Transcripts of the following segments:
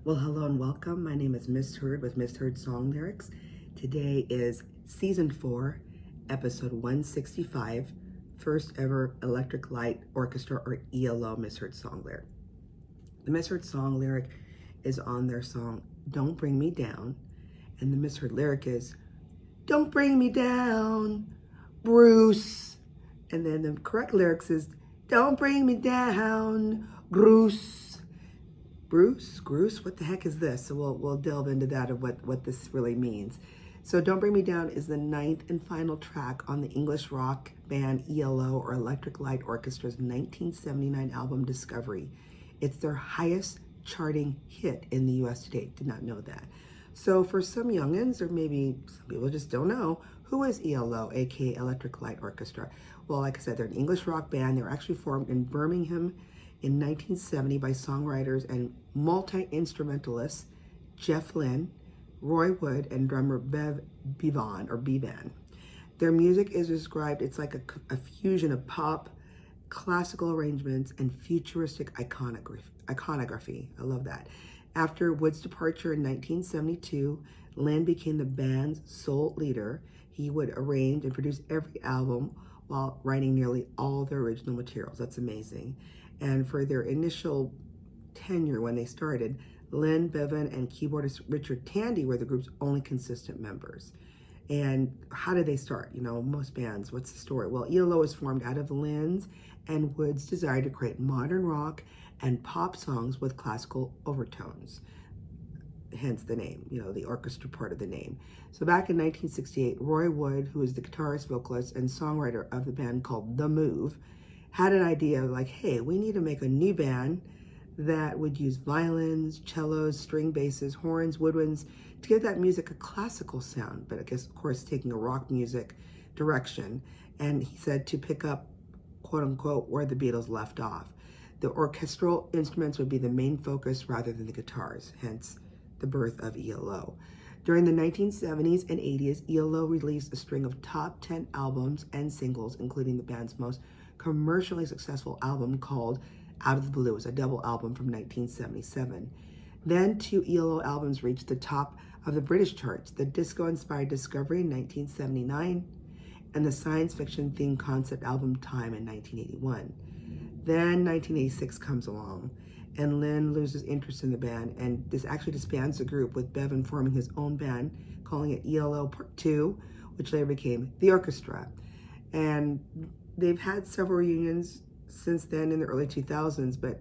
Well, hello and welcome. My name is misheasd with misheasd Song Lyrics. Today is Season 4, Episode 165, first ever Electric Light Orchestra or ELO misheasd Song Lyric. The misheasd Song Lyric is on their song Don't Bring Me Down, and the misheasd lyric is Don't Bring Me Down, Bruce. And then the correct lyrics is Don't Bring Me Down, Bruce. Bruce, what the heck is this? So we'll delve into that of what this really means. So Don't Bring Me Down is the 9th and final track on the English rock band ELO or Electric Light Orchestra's 1979 album Discovery. It's their highest charting hit in the US to date. Did not know that. So for some youngins, or maybe some people just don't know, who is ELO, aka Electric Light Orchestra? Well, like I said, they're an English rock band. They were actually formed in Birmingham in 1970 by songwriters and multi-instrumentalists Jeff Lynne, Roy Wood, and drummer Bev Bevan. Their music is described, it's like a fusion of pop, classical arrangements, and futuristic iconography. I love that. After Wood's departure in 1972, Lynne became the band's sole leader. He would arrange and produce every album while writing nearly all the original materials. That's amazing. And for their initial tenure when they started, Lynne, Bevan, and keyboardist Richard Tandy were the group's only consistent members. And how did they start? You know, most bands, what's the story? Well, ELO was formed out of Lynne's and Wood's desire to create modern rock and pop songs with classical overtones. Hence the name, you know, the orchestra part of the name. So back in 1968, Roy Wood, who is the guitarist, vocalist, and songwriter of the band called The Move, had an idea like, hey, we need to make a new band that would use violins, cellos, string basses, horns, woodwinds to give that music a classical sound, but I guess, of course, taking a rock music direction. And he said to pick up, quote unquote, where the Beatles left off. The orchestral instruments would be the main focus rather than the guitars, hence the birth of ELO. During the 1970s and 80s, ELO released a string of top 10 albums and singles, including the band's most commercially successful album called Out of the Blue. It was a double album from 1977. Then 2 ELO albums reached the top of the British charts, the disco-inspired Discovery in 1979 and the science fiction themed concept album Time in 1981. Then 1986 comes along and Lynne loses interest in the band, and this actually disbands the group, with Bevan forming his own band, calling it ELO Part 2, which later became The Orchestra. And they've had several reunions since then in the early 2000s, but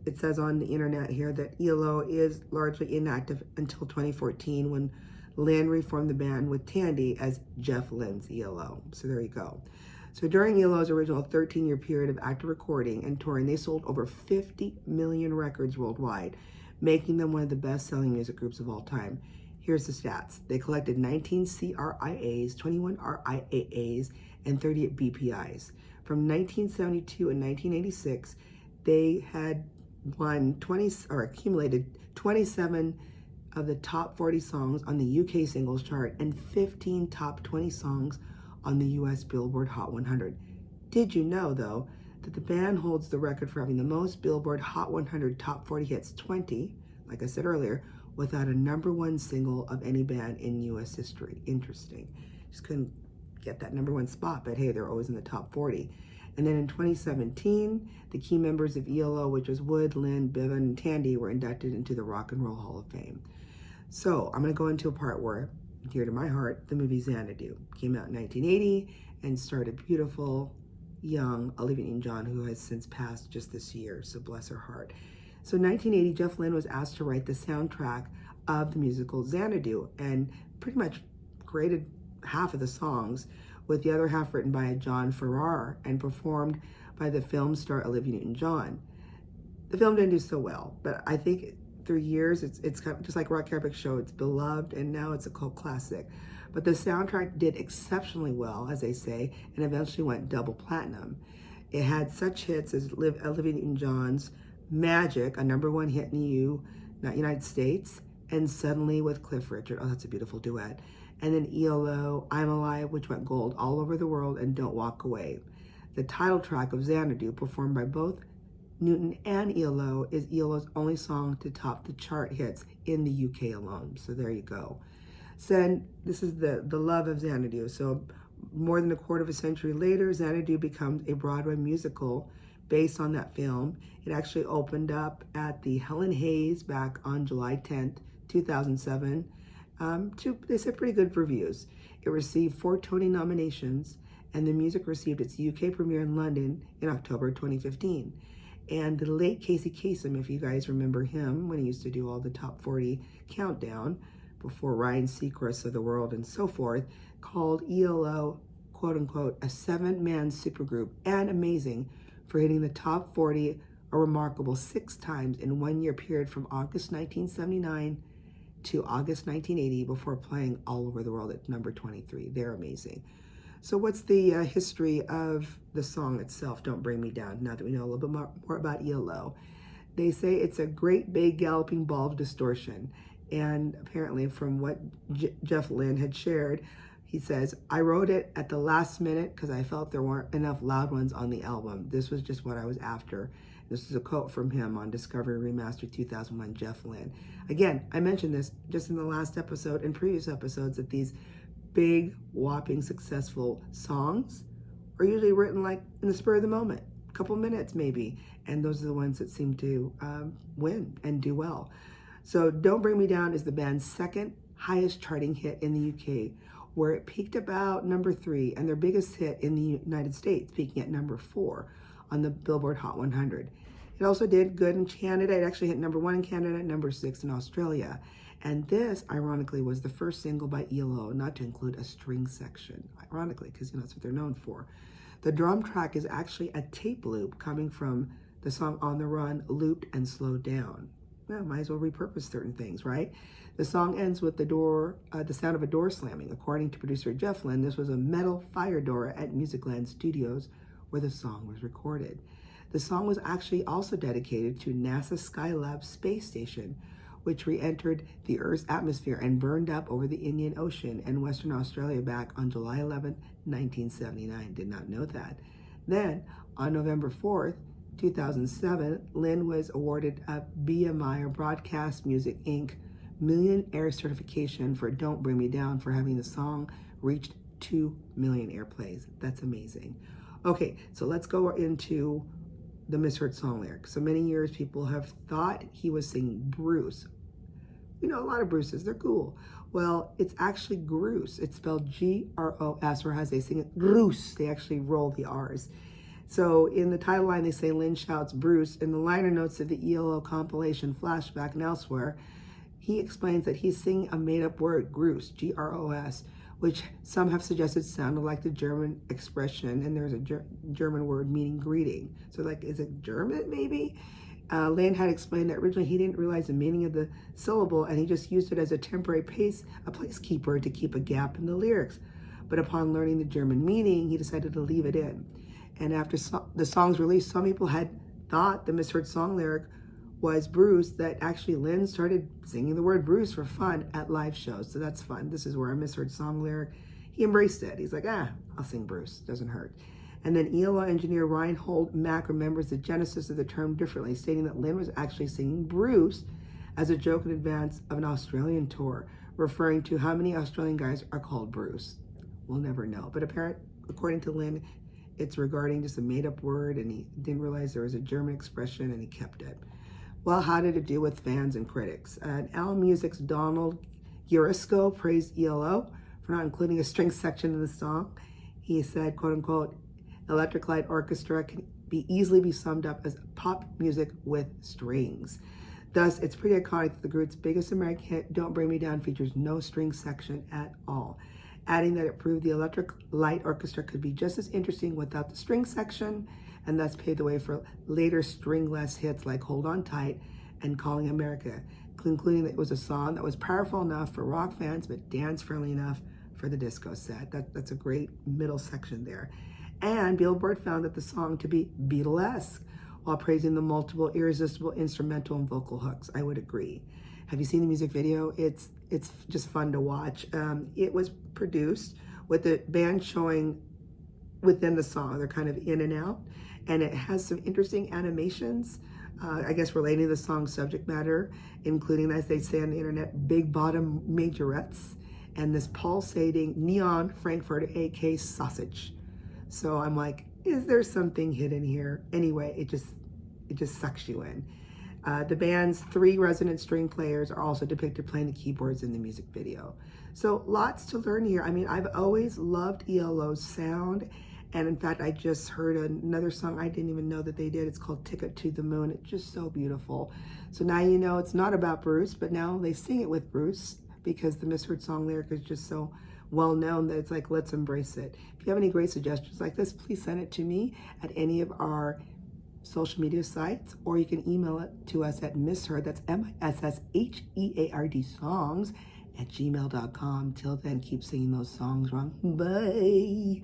it says on the internet here that ELO is largely inactive until 2014 when Lynne reformed the band with Tandy as Jeff Lynne's ELO. So there you go. So during ELO's original 13-year period of active recording and touring, they sold over 50 million records worldwide, making them one of the best-selling music groups of all time. Here's the stats. They collected 19 CRIAs, 21 RIAAs, and 38 BPIs. From 1972 and 1986, they had accumulated 27 of the top 40 songs on the UK singles chart and 15 top 20 songs on the US Billboard Hot 100. Did you know, though, that the band holds the record for having the most Billboard Hot 100 top 40 hits, 20, like I said earlier, without a #1 single of any band in US history? Interesting. Just couldn't get that #1 spot, but hey, they're always in the top 40. And then in 2017, the key members of ELO, which was Wood, Lynne, Bevan, and Tandy, were inducted into the Rock and Roll Hall of Fame. So I'm going to go into a part where, dear to my heart, the movie Xanadu came out in 1980 and starred a beautiful, young Olivia Newton-John, who has since passed just this year, so bless her heart. So in 1980, Jeff Lynne was asked to write the soundtrack of the musical Xanadu and pretty much created half of the songs, with the other half written by John Farrar and performed by the film star Olivia Newton-John. The film didn't do so well, but I think through years, it's kind of just like Rock Epic Show. It's beloved, and now it's a cult classic. But the soundtrack did exceptionally well, as they say, and eventually went double platinum. It had such hits as Olivia Newton-John's Magic, a #1 hit in the United States, and Suddenly with Cliff Richard. Oh, that's a beautiful duet. And then ELO, I'm Alive, which went gold all over the world, and Don't Walk Away. The title track of Xanadu, performed by both Newton and ELO is ELO's only song to top the chart hits in the UK alone. So there you go. So this is the love of Xanadu. So more than a quarter of a century later, Xanadu becomes a Broadway musical based on that film. It actually opened up at the Helen Hayes back on July 10th, 2007. They said pretty good reviews. It received 4 Tony nominations, and the music received its UK premiere in London in October 2015. And the late Casey Kasem, if you guys remember him, when he used to do all the top 40 countdown before Ryan Seacrest of the world and so forth, called ELO, quote unquote, a 7-man supergroup, and amazing for hitting the top 40 a remarkable 6 times in 1 year period from August 1979 to August 1980 before playing all over the world at number 23. They're amazing. So what's the history of the song itself, Don't Bring Me Down, now that we know a little bit more about ELO? They say it's a great big galloping ball of distortion. And apparently from what Jeff Lynne had shared, he says, I wrote it at the last minute because I felt there weren't enough loud ones on the album. This was just what I was after. This is a quote from him on Discovery Remastered 2001, Jeff Lynne. Again, I mentioned this just in the last episode and previous episodes that these big, whopping, successful songs are usually written like in the spur of the moment, a couple minutes maybe, and those are the ones that seem to win and do well. So Don't Bring Me Down is the band's second highest charting hit in the UK, where it peaked about number 3, and their biggest hit in the United States, peaking at number 4 on the Billboard Hot 100. It also did good in Canada. It actually hit number 1 in Canada, number 6 in Australia. And this, ironically, was the first single by ELO not to include a string section. Ironically, because that's what they're known for. The drum track is actually a tape loop coming from the song On the Run, looped and slowed down. Well, might as well repurpose certain things, right? The song ends with the sound of a door slamming. According to producer Jeff Lynne, this was a metal fire door at Musicland Studios where the song was recorded. The song was actually also dedicated to NASA Skylab space station, which re-entered the Earth's atmosphere and burned up over the Indian Ocean and Western Australia back on July 11, 1979. Did not know that. Then, on November 4th, 2007, Lynne was awarded a BMI, or Broadcast Music Inc. Millionaire certification for Don't Bring Me Down for having the song reached 2 million airplays. That's amazing. Okay, so let's go into the misheard song lyrics. So many years people have thought he was singing Bruce. You know, a lot of Bruces, they're cool. Well, it's actually Groose. It's spelled G-R-O-S, or as they sing it, Groose. They actually roll the R's. So in the title line, they say Lynne shouts Bruce. In the liner notes of the ELO compilation Flashback and elsewhere, he explains that he's singing a made-up word, Groose, G-R-O-S, which some have suggested sounded like the German expression, and there's a German word meaning greeting. So like, is it German maybe? Lynne had explained that originally he didn't realize the meaning of the syllable, and he just used it as a temporary placekeeper to keep a gap in the lyrics. But upon learning the German meaning, he decided to leave it in. And after the song's release, some people had thought the misheard song lyric was Bruce, that actually Lynne started singing the word Bruce for fun at live shows. So that's fun. This is where a misheard song lyric, he embraced it. He's like, I'll sing Bruce, doesn't hurt. And then ELO engineer Reinhold Mack remembers the genesis of the term differently, stating that Lynne was actually singing Bruce as a joke in advance of an Australian tour, referring to how many Australian guys are called Bruce. We'll never know. But according to Lynne, it's regarding just a made-up word, and he didn't realize there was a German expression, and he kept it. Well, how did it do with fans and critics? AllMusic's Donald Girisco praised ELO for not including a string section in the song. He said, quote unquote, Electric Light Orchestra can easily be summed up as pop music with strings. Thus, it's pretty iconic that the group's biggest American hit, Don't Bring Me Down, features no string section at all, adding that it proved the Electric Light Orchestra could be just as interesting without the string section, and thus paved the way for later stringless hits like Hold On Tight and Calling America, concluding that it was a song that was powerful enough for rock fans but dance-friendly enough for the disco set. That's a great middle section there. And Billboard found that the song to be Beatlesque while praising the multiple irresistible instrumental and vocal hooks. I would agree. Have you seen the music video? It's just fun to watch. It was produced with the band showing within the song. They're kind of in and out. and it has some interesting animations, I guess relating to the song's subject matter, including, as they say on the internet, big bottom majorettes and this pulsating neon Frankfurt AK sausage. So I'm like, is there something hidden here? Anyway, it just sucks you in. The band's 3 resonant string players are also depicted playing the keyboards in the music video. So lots to learn here. I mean, I've always loved ELO's sound. And in fact, I just heard another song I didn't even know that they did. It's called Ticket to the Moon. It's just so beautiful. So now you know it's not about Bruce, but now they sing it with Bruce because the misheard song lyric is just so well known that it's like, let's embrace it. If you have any great suggestions like this, please send it to me at any of our social media sites, or you can email it to us at misheard, that's MISSHEARD songs @gmail.com. Till then, keep singing those songs wrong. Bye.